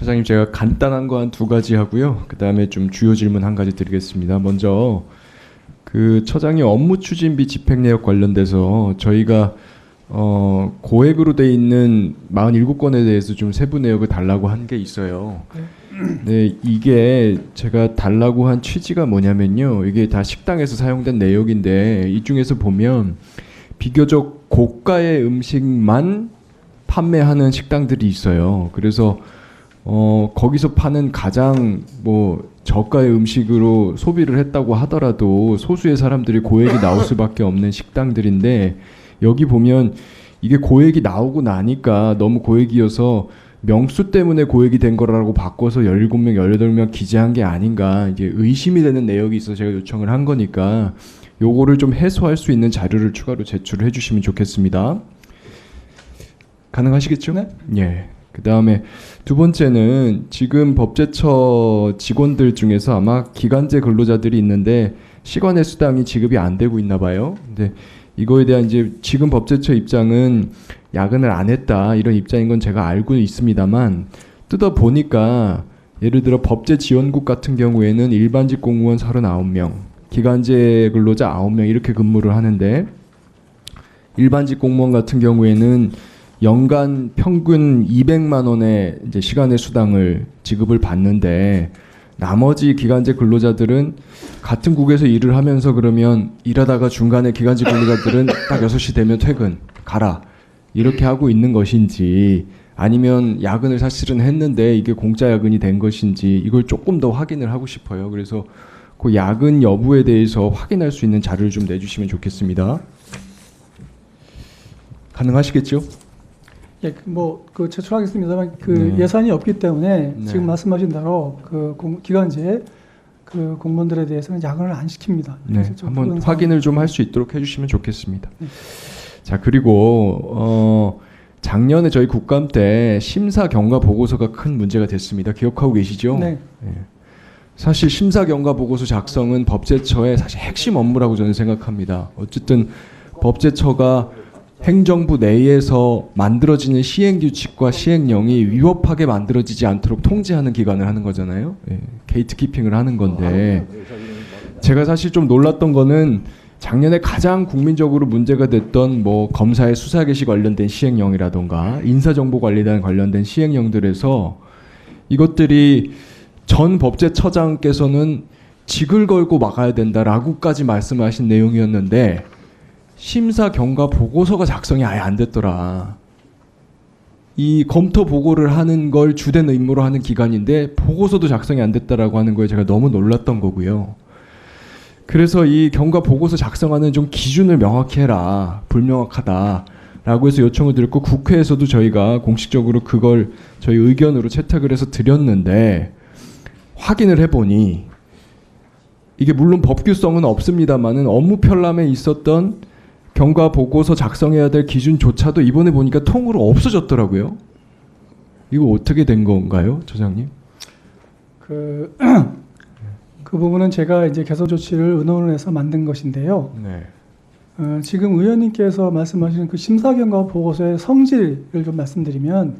처장님, 제가 간단한 거 한 두 가지 하고요. 그 다음에 좀 주요 질문 한 가지 드리겠습니다. 먼저 그 처장님 업무 추진비 집행 내역 관련돼서 저희가 고액으로 돼 있는 47건에 대해서 좀 세부 내역을 달라고 한 게 있어요. 네, 이게 제가 달라고 한 취지가 뭐냐면요. 이게 다 식당에서 사용된 내역인데 이 중에서 보면 비교적 고가의 음식만 판매하는 식당들이 있어요. 그래서 거기서 파는 가장 뭐 저가의 음식으로 소비를 했다고 하더라도 소수의 사람들이 고액이 나올 수밖에 없는 식당들인데, 여기 보면 이게 고액이 나오고 나니까 너무 고액이어서 명수 때문에 고액이 된 거라고 바꿔서 17명, 18명 기재한 게 아닌가 이제 의심이 되는 내역이 있어서 제가 요청을 한 거니까 요거를 좀 해소할 수 있는 자료를 추가로 제출을 해주시면 좋겠습니다. 가능하시겠죠? 네. 예. 그 다음에 두 번째는 지금 법제처 직원들 중에서 아마 기간제 근로자들이 있는데 시간의 수당이 지급이 안 되고 있나 봐요. 근데 이거에 대한 이제 지금 법제처 입장은 야근을 안 했다 이런 입장인 건 제가 알고 있습니다만, 뜯어 보니까 예를 들어 법제지원국 같은 경우에는 일반직 공무원 39명, 기간제 근로자 9명 이렇게 근무를 하는데, 일반직 공무원 같은 경우에는 연간 평균 200만 원의 이제 시간의 수당을 지급을 받는데, 나머지 기간제 근로자들은 같은 국에서 일을 하면서 그러면 일하다가 중간에 기간제 근로자들은 딱 6시 되면 퇴근 가라 이렇게 하고 있는 것인지, 아니면 야근을 사실은 했는데 이게 공짜 야근이 된 것인지 이걸 조금 더 확인을 하고 싶어요. 그래서 그 야근 여부에 대해서 확인할 수 있는 자료를 좀 내주시면 좋겠습니다. 가능하시겠죠? 예, 그 제출하겠습니다만 네. 예산이 없기 때문에 네. 지금 말씀하신 대로 기간제 공무원들에 대해서는 야근을 안 시킵니다. 네, 한번 확인을 좀 할 수 있도록 해주시면 좋겠습니다. 네. 자, 그리고 작년에 저희 국감 때 심사 경과 보고서가 큰 문제가 됐습니다. 기억하고 계시죠? 네. 네. 사실 심사 경과 보고서 작성은 법제처의 사실 핵심 업무라고 저는 생각합니다. 어쨌든 법제처가 행정부 내에서 만들어지는 시행규칙과 시행령이 위법하게 만들어지지 않도록 통제하는 기관을 하는 거잖아요. 예, 게이트키핑을 하는 건데, 제가 사실 좀 놀랐던 거는 작년에 가장 국민적으로 문제가 됐던 뭐 검사의 수사 개시 관련된 시행령이라던가 인사정보관리단 관련된 시행령들에서 이것들이 전 법제처장께서는 직을 걸고 막아야 된다라고까지 말씀하신 내용이었는데 심사 경과 보고서가 작성이 아예 안 됐더라. 이 검토 보고를 하는 걸 주된 의무로 하는 기관인데 보고서도 작성이 안 됐다라고 하는 거에 제가 너무 놀랐던 거고요. 그래서 이 경과 보고서 작성하는 좀 기준을 명확히 해라. 불명확하다라고 해서 요청을 드렸고, 국회에서도 저희가 공식적으로 그걸 저희 의견으로 채택을 해서 드렸는데, 확인을 해보니 이게 물론 법규성은 없습니다만은 업무 편람에 있었던 경과 보고서 작성해야 될 기준조차도 이번에 보니까 통으로 없어졌더라고요. 이거 어떻게 된 건가요, 처장님? 그 부분은 제가 이제 개선 조치를 의논을 해서 만든 것인데요. 네. 지금 의원님께서 말씀하시는 그 심사 경과 보고서의 성질을 좀 말씀드리면,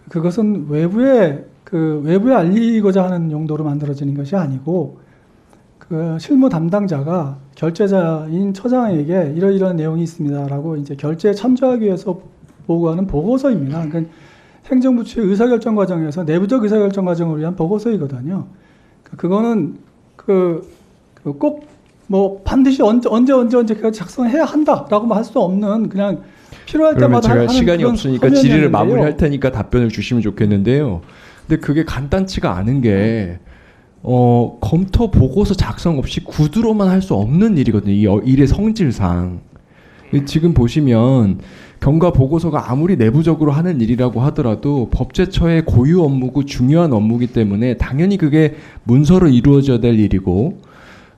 그것은 외부에 알리고자 하는 용도로 만들어지는 것이 아니고, 그 실무 담당자가 결제자인 처장에게 이러이러한 내용이 있습니다라고 이제 결제에 참조하기 위해서 보고하는 보고서입니다. 그러니까 행정부 측의 의사결정 과정에서 내부적 의사결정 과정을 위한 보고서이거든요. 그거는 꼭 뭐 반드시 언제까지 작성해야 한다라고만 할 수 없는, 그냥 필요할 때마다 제가 하는 시간이 없으니까 질의를 마무리할 테니까 답변을 주시면 좋겠는데요. 근데 그게 간단치가 않은 게 검토 보고서 작성 없이 구두로만 할 수 없는 일이거든요. 이 일의 성질상. 지금 보시면 경과 보고서가 아무리 내부적으로 하는 일이라고 하더라도 법제처의 고유 업무고 중요한 업무이기 때문에 당연히 그게 문서로 이루어져야 될 일이고,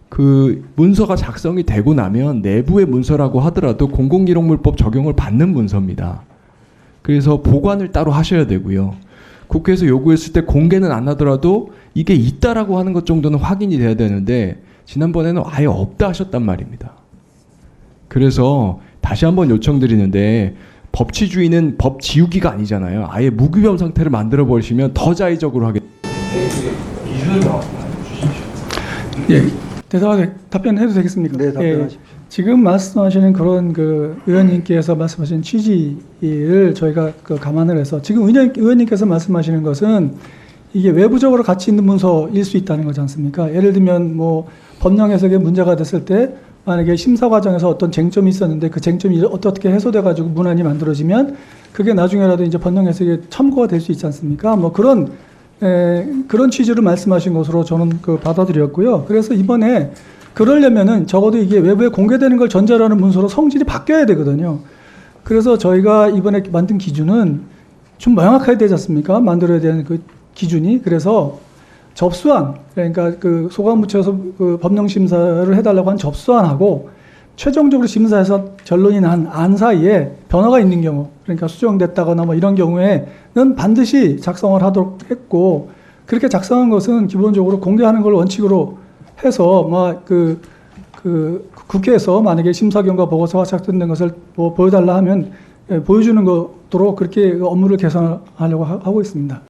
그 문서가 작성이 되고 나면 내부의 문서라고 하더라도 공공기록물법 적용을 받는 문서입니다. 그래서 보관을 따로 하셔야 되고요. 국회에서 요구했을 때 공개는 안 하더라도 이게 있다라고 하는 것 정도는 확인이 돼야 되는데 지난번에는 아예 없다 하셨단 말입니다. 그래서 다시 한번 요청드리는데, 법치주의는 법 지우기가 아니잖아요. 아예 무규범 상태를 만들어 버리시면 더 자의적으로 하게. 기준을 주십시오. 예, 답변해도 되겠습니까? 네, 답변하십시오. 지금 말씀하시는 그런 그 의원님께서 말씀하신 취지를 저희가 그 감안을 해서 지금 의원님께서 말씀하시는 것은 이게 외부적으로 가치 있는 문서일 수 있다는 거지 않습니까? 예를 들면 뭐 법령 해석에 문제가 됐을 때 만약에 심사 과정에서 어떤 쟁점이 있었는데 그 쟁점이 어떻게 해소돼 가지고 문안이 만들어지면 그게 나중에라도 이제 법령 해석에 참고가 될 수 있지 않습니까? 뭐 그런 취지를 말씀하신 것으로 저는 그 받아들였고요. 그래서 이번에 그러려면은 적어도 이게 외부에 공개되는 걸 전제로 하는 문서로 성질이 바뀌어야 되거든요. 그래서 저희가 이번에 만든 기준은 좀 명확해야 되지 않습니까? 만들어야 되는 그 기준이. 그래서 접수안, 그러니까 그 소관부처에서 그 법령 심사를 해달라고 한 접수안하고 최종적으로 심사해서 결론이 난 안 사이에 변화가 있는 경우, 그러니까 수정됐다거나 뭐 이런 경우에는 반드시 작성을 하도록 했고, 그렇게 작성한 것은 기본적으로 공개하는 걸 원칙으로 해서 국회에서 만약에 심사 경과 보고서가 작성된 것을 뭐 보여달라 하면 보여주는 것도록 그렇게 업무를 개선하려고 하고 있습니다.